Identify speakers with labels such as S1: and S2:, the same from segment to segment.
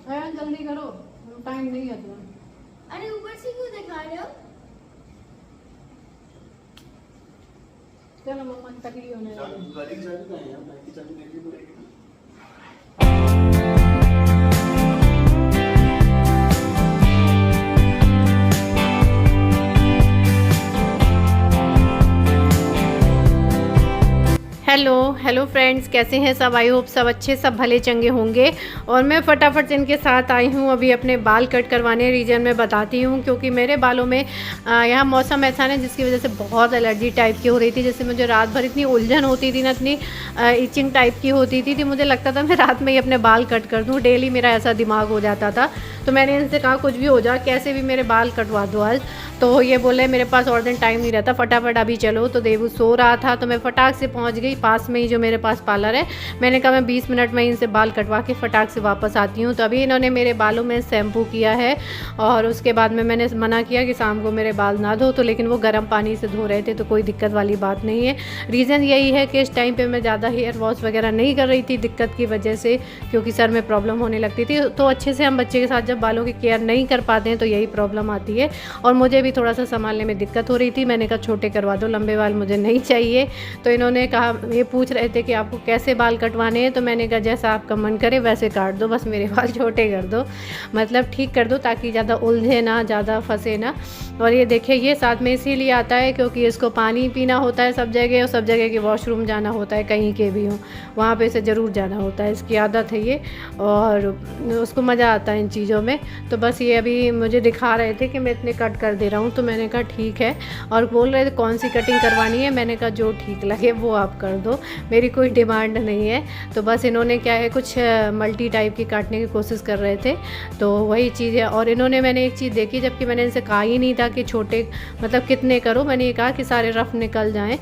S1: जल्दी करो, टाइम नहीं है तुम्हें।
S2: अरे ऊपर से क्यों दिखा रहे हो?
S1: चलो मम्मा तकली होने वाली।
S3: गाड़ी की चाबी कहाँ है यार? बाइक की चाबी देखनी पड़ेगी ना।
S1: हेलो फ्रेंड्स, कैसे हैं सब? आई होप सब अच्छे, सब भले चंगे होंगे। और मैं फटाफट इनके साथ आई हूँ अभी अपने बाल कट करवाने। रीज़न मैं बताती हूँ, क्योंकि मेरे बालों में यहाँ मौसम ऐसा है जिसकी वजह से बहुत एलर्जी टाइप की हो रही थी। जैसे मुझे रात भर इतनी उलझन होती थी ना, इतनी इचिंग टाइप की होती थी मुझे लगता था मैं रात में ही अपने बाल कट कर दूँ। डेली मेरा ऐसा दिमाग हो जाता था। तो मैंने इनसे कहा कुछ भी हो जा, कैसे भी मेरे बाल कटवा दो आज। तो ये बोले मेरे पास और दिन टाइम नहीं रहता, फटाफट अभी चलो। तो देवू सो रहा था तो मैं फटाक से पहुंच गई पास में ही जो मेरे पास पार्लर है। मैंने कहा मैं 20 मिनट में इनसे बाल कटवा के फटाक से वापस आती हूँ। तो अभी इन्होंने मेरे बालों में शैम्पू किया है और उसके बाद में मैंने मना किया कि शाम को मेरे बाल ना धो, तो लेकिन वो गर्म पानी से धो रहे थे तो कोई दिक्कत वाली बात नहीं है। रीज़न यही है कि इस टाइम पर मैं ज़्यादा हेयर वॉश वगैरह नहीं कर रही थी दिक्कत की वजह से, क्योंकि सर में प्रॉब्लम होने लगती थी। तो अच्छे से हम बच्चे के साथ जब बालों की केयर नहीं कर पाते हैं तो यही प्रॉब्लम आती है। और मुझे भी थोड़ा सा संभालने में दिक्कत हो रही थी। मैंने कहा छोटे करवा दो, लंबे बाल मुझे नहीं चाहिए। तो इन्होंने कहा, ये पूछ रहे थे कि आपको कैसे बाल कटवाने हैं, तो मैंने कहा जैसा आपका मन करे वैसे काट दो, बस मेरे बाल छोटे कर दो, मतलब ठीक कर दो, ताकि ज़्यादा उलझे ना, ज़्यादा फंसे ना। और ये देखिए, ये साथ में इसीलिए आता है क्योंकि इसको पानी पीना होता है सब जगह, और सब जगह के वॉशरूम जाना होता है, कहीं के भी हों वहाँ पे इसे ज़रूर जाना होता है। इसकी आदत है ये, और उसको मज़ा आता है इन चीज़ों में। तो बस ये अभी मुझे दिखा रहे थे कि मैं इतने कट कर दे रहा हूँ, तो मैंने कहा ठीक है। और बोल रहे थे कौन सी कटिंग करवानी है, मैंने कहा जो ठीक लगे वो आप कर दो, मेरी कोई डिमांड नहीं है। तो बस इन्होंने क्या है, कुछ मल्टी टाइप की काटने की कोशिश कर रहे थे, तो वही चीज़ है। और इन्होंने, मैंने एक चीज़ देखी, जबकि मैंने इनसे कहा ही नहीं था कि छोटे मतलब कितने करो, मैंने ये कहा कि सारे रफ निकल जाएँ।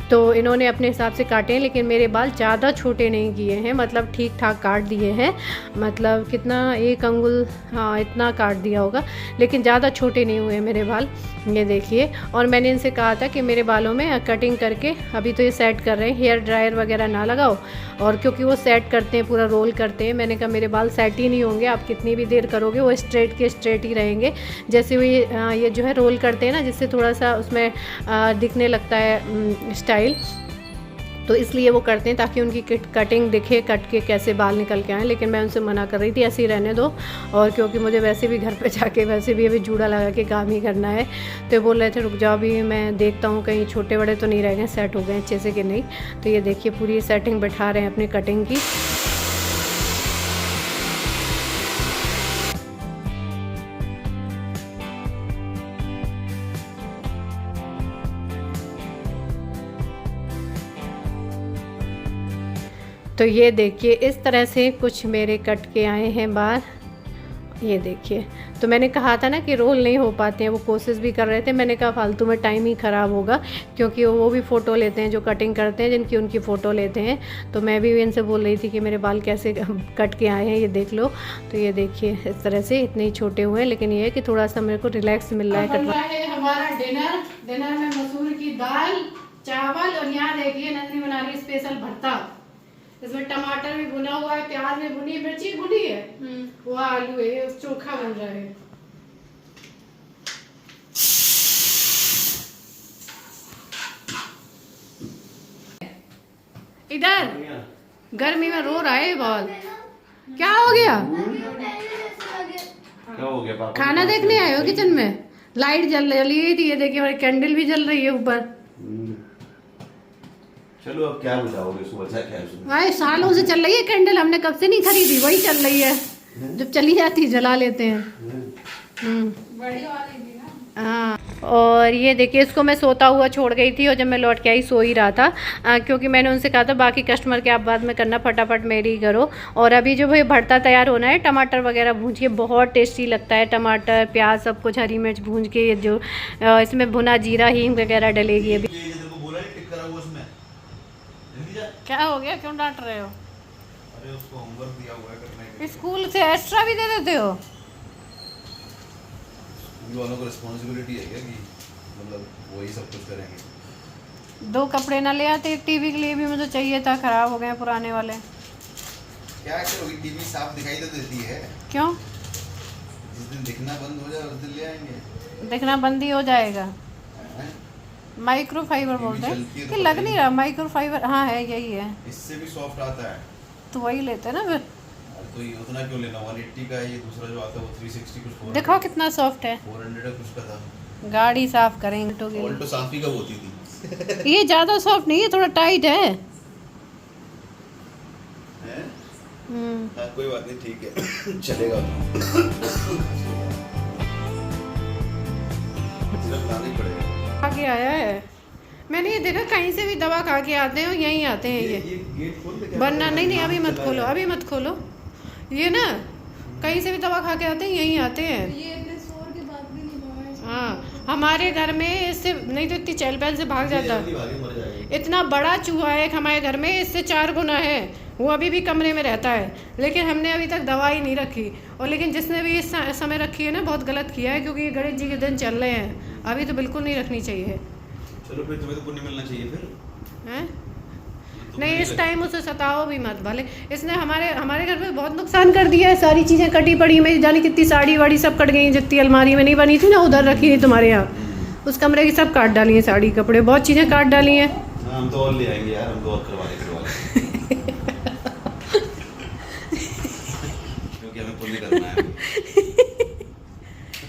S1: तो इन्होंने अपने हिसाब से काटे हैं, लेकिन मेरे बाल ज़्यादा छोटे नहीं किए हैं, मतलब ठीक ठाक काट दिए हैं। मतलब कितना, 1 अंगुल, हाँ इतना काट दिया होगा, लेकिन ज़्यादा छोटे नहीं हुए मेरे बाल, ये देखिए। और मैंने इनसे कहा था कि मेरे बालों में कटिंग करके, अभी तो ये सेट कर रहे हैं, हेयर ड्रायर वगैरह ना लगाओ, और क्योंकि वो सेट करते हैं, पूरा रोल करते हैं। मैंने कहा मेरे बाल सेट ही नहीं होंगे, आप कितनी भी देर करोगे वो स्ट्रेट के स्ट्रेट ही रहेंगे। जैसे वो ये जो है रोल करते हैं ना, जिससे थोड़ा सा उसमें दिखने लगता है स्टाइल, तो इसलिए वो करते हैं ताकि उनकी कटिंग दिखे, कट के कैसे बाल निकल के आए। लेकिन मैं उनसे मना कर रही थी ऐसे ही रहने दो, और क्योंकि मुझे वैसे भी घर पे जाके वैसे भी अभी जूड़ा लगा के काम ही करना है। तो बोल रहे थे रुक जाओ, अभी मैं देखता हूँ कहीं छोटे बड़े तो नहीं रह गए, सेट हो गए अच्छे से कि नहीं। तो ये देखिए पूरी सेटिंग बैठा रहे हैं अपनी कटिंग की। तो ये देखिए इस तरह से कुछ मेरे कट के आए हैं बाल, ये देखिए। तो मैंने कहा था ना कि रोल नहीं हो पाते हैं, वो कोशिश भी कर रहे थे। मैंने कहा फालतू में टाइम ही ख़राब होगा, क्योंकि वो भी फ़ोटो लेते हैं जो कटिंग करते हैं, जिनकी उनकी फ़ोटो लेते हैं। तो मैं भी इनसे बोल रही थी कि मेरे बाल कैसे कट के आए हैं, ये देख लो। तो ये देखिए इस तरह से इतने ही छोटे हुए हैं, लेकिन ये है कि थोड़ा सा मेरे को रिलैक्स मिल रहा है। कटवा है हमारा डिनर में मसूर की दाल, चावल, और यहाँ देखिए नंदनी बना रही स्पेशल भरता। इसमें टमाटर भी भुना हुआ है, प्याज भी भुनी, मिर्ची भुनी है, वो आलू है, चोखा बन रहा है। इधर गर्मी में रो रहा है बहुत। क्या हो गया?
S3: क्या हो गया पापा?
S1: खाना देखने आए हो किचन में? लाइट जली रही थी, ये देखिए हमारी कैंडल भी जल रही है ऊपर।
S3: चलो अब क्या बुझाओगे, सुबह क्या है उसमें?
S1: भाई सालों से चल रही है कैंडल, हमने कब से नहीं खरीदी, वही चल रही है, जब चली जाती जला लेते हैं। बड़ी वाली थी ना। हाँ, और ये देखिए इसको मैं सोता हुआ छोड़ गई थी, और जब मैं लौट के आई सो ही रहा था, क्योंकि मैंने उनसे कहा था बाकी कस्टमर के आप बाद में करना, फटाफट मेरी करो। और अभी जो भाई भरता तैयार होना है, टमाटर वगैरह भूंज के, बहुत टेस्टी लगता है, टमाटर प्याज सब कुछ, हरी मिर्च भूंज के, ये जो इसमें भुना जीरा हींग वगैरह डलेगी। अभी क्या हो गया, क्यों डांट रहे हो?
S3: अरे उसको होमवर्क दिया हुआ है करने के लिए।
S1: स्कूल से एक्स्ट्रा भी दे देते हो?
S3: स्कूल वालों को रिस्पॉन्सिबिलिटी है क्या कि मतलब वही सब कुछ करेंगे?
S1: 2 कपड़े ना ले आते, एक टीवी के लिए भी मुझे चाहिए था, ख़राब हो गए पुराने वाले।
S3: क्या करोगी, टीवी साफ दिखाई तो देती है।
S1: क्यों
S3: जिस दिन दिखना बंद हो जाए उस दिन ले आएंगे।
S1: देखना बंद ही हो जाएगा।
S3: हैं?
S1: माइक्रोफाइबर
S3: टीवी
S1: बोलते हैं
S3: चलती है
S1: कि
S3: तो
S1: लग
S3: पता
S1: नहीं
S3: ही
S1: रहा माइक्रोफाइबर। हाँ है, यही है।
S3: इससे भी सॉफ्ट आता है।
S1: तो वही लेते हैं ना फिर।
S3: तो ये उतना क्यों लेना, 180 का है, ये दूसरा जो आता है वो 360 कुछ 400
S1: देखो कितना सॉफ्ट है।
S3: 400 का कुछ का था।
S1: गाड़ी साफ करेंगे तो
S3: ऑल्टो साफ ही कब होती थी।
S1: ये ज्यादा सॉफ्ट नहीं है, थोड़ा टाइट है।
S3: हैं?
S1: हम्म।
S3: हाँ कोई बात नहीं, ठीक है चलेगा। सिर्फ लाना ही पड़ेगा।
S1: आगे आया है, मैंने ये देखा कहीं से भी दवा खा के आते हैं और यहीं आते हैं ये
S3: गेट खोल दे क्या?
S1: वरना नहीं अभी मत खोलो, अभी मत खोलो। ये ना कहीं से भी दवा खा के आते हैं यहीं आते हैं।
S2: ये इतने शोर के बाद भी नहीं भागा।
S1: हाँ हमारे घर में इससे नहीं तो इतनी चहल पहल से भाग जाता।
S3: जल्दी भागे, मर जाएगा।
S1: इतना बड़ा चूहा है एक हमारे घर में, इससे 4 गुना है। वो अभी भी कमरे में रहता है, लेकिन हमने अभी तक दवाई नहीं रखी। और लेकिन जिसने भी इस समय रखी है ना बहुत गलत किया है, क्योंकि ये गणेश जी के दिन चल रहे हैं, अभी तो बिल्कुल नहीं रखनी चाहिए।
S3: चलो फिर तुम्हें तो पुण्य मिलना चाहिए फिर।
S1: हैं? नहीं इस टाइम उसे सताओ भी मत भले। इसने हमारे घर में बहुत नुकसान कर दिया है। सारी चीज़ें कटी पड़ी, मेरी जाने कितनी साड़ी वाड़ी सब कट गई, जितनी अलमारी में नहीं बनी थी ना उधर रखी थी तुम्हारे यहाँ, उस कमरे की सब काट डाली हैं, साड़ी कपड़े बहुत चीज़ें काट डाली हैं।
S3: हाँ, हम तो और ले आएंगे यार, हम तो और करवा लेंगे क्योंकि हमें पुण्य करना है।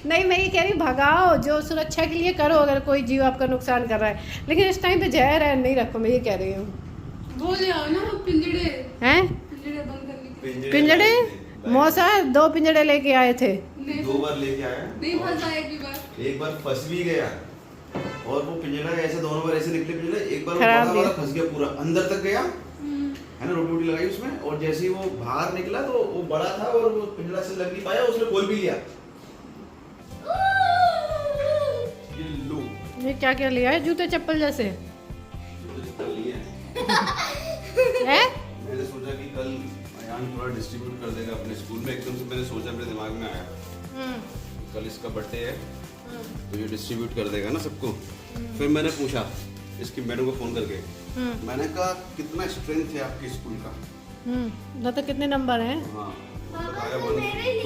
S1: नहीं मैं ये कह रही भगाओ, जो सुरक्षा के लिए करो अगर कोई जीव आपका नुकसान कर रहा है, लेकिन इस टाइम पे जहर है नहीं रखो, मैं ये कह रही हूँ।
S2: वो ले आओ ना वो पिंजड़े
S1: हैं?
S2: पिंजड़े बंद करने के।
S1: पिंजड़े मौसा 2 पिंजड़े लेके आए थे।
S2: नहीं
S3: 2 बार लेके आया,
S2: नहीं फंसा एक
S3: एक बार फंस भी गया और वो पिंजरा ऐसे दोनों बार ऐसे निकले पिंजरा, एक बार वो
S1: खराब
S3: बड़ा
S1: भी।
S3: वाला फंस गया पूरा अंदर तक गया है ना, रोटी वोटी लगाई उसमें, और जैसे ही वो बाहर निकला तो वो बड़ा था और वो पिंजरा से लग नहीं पाया, उसने खोल भी लिया। ये लो
S1: ये क्या क्या लिया है, जूते चप्पल जैसे
S3: कर लिए
S1: हैं?
S3: मैंने सोचा कि कल अयान थोड़ा डिस्ट्रीब्यूट कर देगा अपने स्कूल में, एकदम से मैंने सोचा, मेरे दिमाग में आया कल इसका बर्थडे है तो ये डिस्ट्रीब्यूट कर देगा ना सबको। फिर मैंने पूछा इसकी मैडम को फोन करके, मैंने कहा कितना स्ट्रेंथ है आपके स्कूल का।
S1: तो कितने नंबर हैं?
S3: हाँ बताया कुल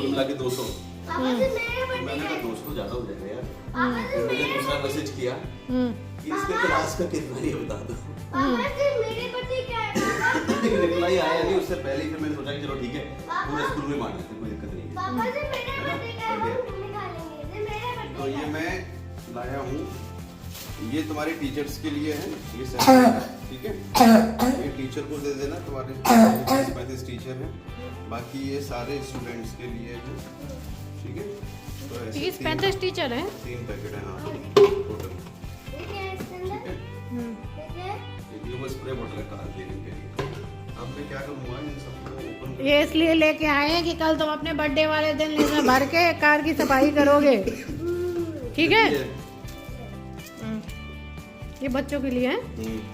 S3: मिला के 200।
S2: पापा से मेरे
S3: मैंने
S2: बर्थडे
S3: कहा 200 ज्यादा हो जाएगा यार।
S2: पापा से
S3: फिर मैंने
S2: मेरे
S3: दूसरा मैसेज किया कि इसके क्लास का कितना है बता दो।
S2: पापा से मेरे बर्थडे क्या है पापा?
S3: रिप्लाई आया नहीं उससे पहले ही, फिर मैंने सोचा कि चलो ठीक है पूरे स्कूल में मार देते, कोई दिक्कत नहीं है।
S2: पापा से मेरे बर्थडे क्या है हम निकालेंगे। ये मेरे
S3: तो
S2: बर्थडे
S3: ये मैं लाया हूँ, ये तुम्हारे टीचर्स के लिए है, ये सैंपल है, ठीक है। ये टीचर को दे देना, तुम्हारे 35 टीचर हैं, बाकी ये सारे स्टूडेंट्स के लिए है, ठीक है। तो ऐसे
S1: 30-35 टीचर हैं।
S3: 3 पैकेट है हाँ टोटल,
S2: ये क्या है इसके अंदर? ये क्या है?
S3: ये वो स्प्रे बॉटल है कार क्लीनिंग के लिए। अब मैं क्या करूँगा इन सबको ओपन
S1: ये इसलिए लेके आए हैं कि कल तुम अपने बर्थडे वाले दिन इसमें भर के कार की सफाई करोगे, ठीक है। ये बच्चों के लिए है।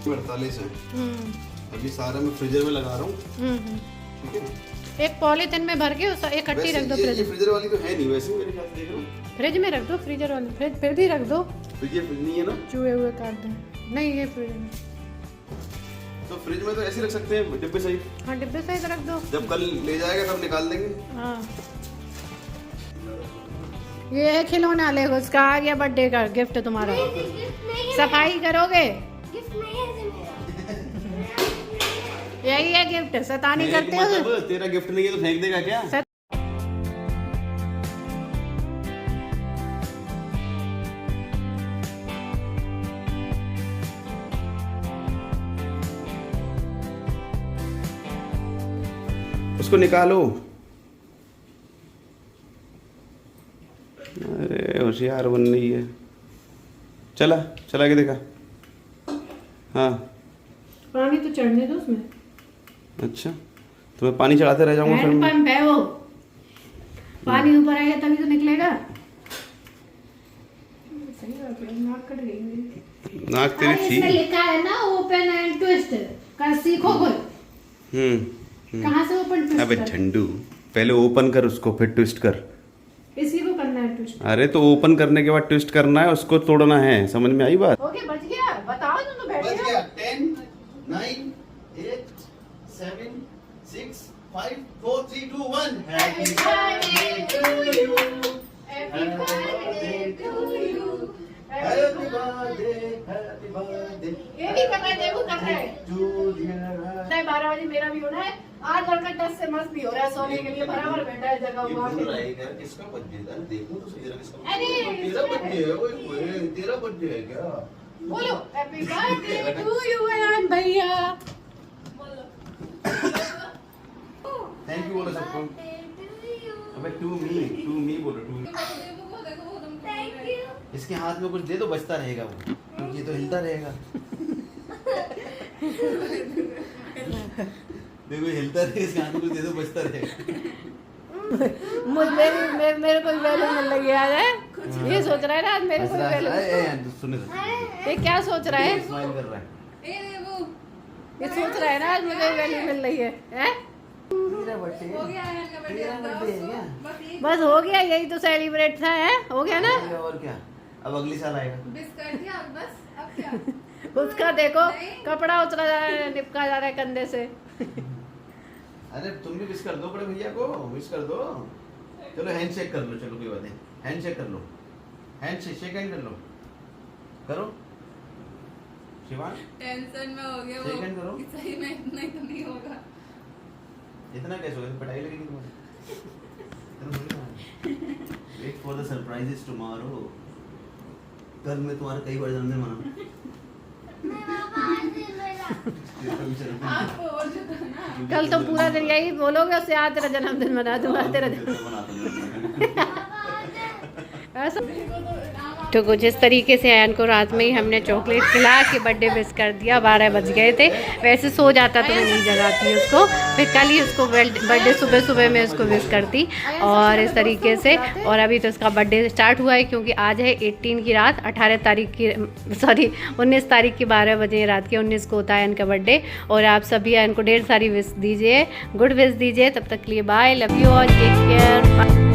S3: 48 है। अभी सारा मैं फ्रीजर में लगा रहा हूँ, ठीक है।
S1: एक पॉलीथिन में भर के उस इकट्ठी रख दो
S3: ये
S1: फ्रिज।
S3: फ्रीजर वाली तो है नहीं वैसे, मेरे ख्याल से देख रहा हूँ
S1: फ्रिज में रख दो, फ्रीजर वाले फ्रिज फिर भी रख दो,
S3: तो ये फ्रिज नहीं है ना,
S1: चूहे हुए काट दें। नहीं ये फ्रिज में,
S3: तो फ्रिज में तो ऐसे रख सकते हैं डिब्बे सही।
S1: हाँ डिब्बे सहित रख दो।
S3: जब कल ले जाएगा तब निकाल देंगे।
S1: हाँ ये है खिलौना, ले उसका आ गया बर्थडे का गिफ्ट तुम्हारा।
S2: गिफ्ट नहीं है।
S1: सफाई करोगे,
S2: गिफ्ट नहीं है ये मेरा।
S1: यही है गिफ्ट। शैतानी
S3: फेंक
S1: करते हो
S3: मतलब तेरा गिफ्ट नहीं है तो फेंक देगा क्या? उसको निकालो। अरे होशियार बन रही है। चला के देखा। हाँ
S1: पानी तो चढ़ने दो उसमें।
S3: अच्छा तो मैं पानी चढ़ाते रह जाऊंगा फिर
S1: हैंड
S3: मैं।
S1: पंप है वो, पानी ऊपर आएगा तभी तो निकलेगा। सही बात है, नाक कट गई मेरी।
S3: नाक तेरी
S1: अरे
S3: थी।
S1: इसमें लिखा है ना ओपन एंड ट्विस्ट, कर सीखो कोई। कहाँ से ओपन ट्विस्ट?
S3: अबे झंडू पहले ओपन कर उसको फिर ट्विस्ट कर।
S1: इसी को करना है ट्विस्ट।
S3: अरे तो ओपन करने के बाद ट्विस्ट करना है, उसको तोड़ना है, समझ में आई बात?
S1: ओके बच गया, बताओ तुम तो बैठे हो।
S3: 10 9 8 7 6 5 4 3 2 1 happy birthday to you
S1: happy birthday to you.
S3: Happy birthday
S1: ये भी कर रहा है, देखो कर रहा है।
S3: टू डियर
S1: 12 बजे मेरा भी होना है। आज लड़का 10 से मस्त भी हो रहा है, सोने के लिए बराबर बैठा है जगह
S3: ये
S1: हुआ
S3: बोल रहा है यार किसका बर्थडे था देखो तो सही जरा किसका
S1: अरे,
S3: तेरा बर्थडे है ओए ओए तेरा बर्थडे है क्या
S1: बोलो happy birthday to you Ayaan भैया।
S3: थैंक यू बोलो सबको अबे टू मी बोलो टू
S2: थैंक यू।
S3: इसके हाथ में कुछ दे दो बचता रहेगा वो क्योंकि ये तो हिलता रहेगा देखो हिलता रहेगा इसके हाथ में कुछ दे दो बचता रहेगा
S1: मेरे को वैल्यू मिल रही है आज है? ये सोच रहा है ना आज मेरे को वैल्यू।
S3: सुने
S1: ये क्या सोच रहा है?
S3: स्माइल कर रहा है
S1: ये सोच रहा है ना आज मुझे वैल्यू मिल रही है, हैं?
S3: तेरा बर्थडे है क्या
S1: बस हो गया, यही तो सेलिब्रेट था, है हो गया ना।
S3: और क्या अब अगली साल आएगा
S1: उसका देखो कपड़ा उतरा जा रहा है, निपका जा रहा है कंधे से।
S3: अरे तुम भी विश कर दो बड़े भैया को विश कर दो चलो हैंडशेक कर लो चलो कोई बात नहीं हैंडशेक कर लो शेक हैंड कर लो करो शिवान
S4: टेंशन में हो गया
S3: शेक हैंड करो
S4: वो सही में इतना ही तो नहीं होगा।
S3: इतना कैसे होगा पिटाई लगेगी तुम्हारी wait for the surprises tomorrow कल मैं तुम्हारा कई बार जन्मदिन मनाऊं
S4: आपको और जो था ना
S1: कल तो पूरा दिन यही बोलोगे उससे आज तेरा जन्मदिन मना दूंगा तेरा ऐसा। तो कुछ इस तरीके से अयान को रात में ही हमने चॉकलेट खिला के बर्थडे विश कर दिया। 12 बज गए थे, वैसे सो जाता तो मैं नहीं जगाती उसको, फिर कल ही उसको बर्थडे सुबह सुबह में उसको विश करती और इस तरीके से। और अभी तो उसका बर्थडे स्टार्ट हुआ है क्योंकि आज है 18 की रात, 19 तारीख की 12 बजे रात के 19 को होता है अयान का बर्थडे। और आप सभी अयान को ढेर सारी विश दीजिए, गुड विश दीजिए। तब तक के लिए bye, love you all, take care.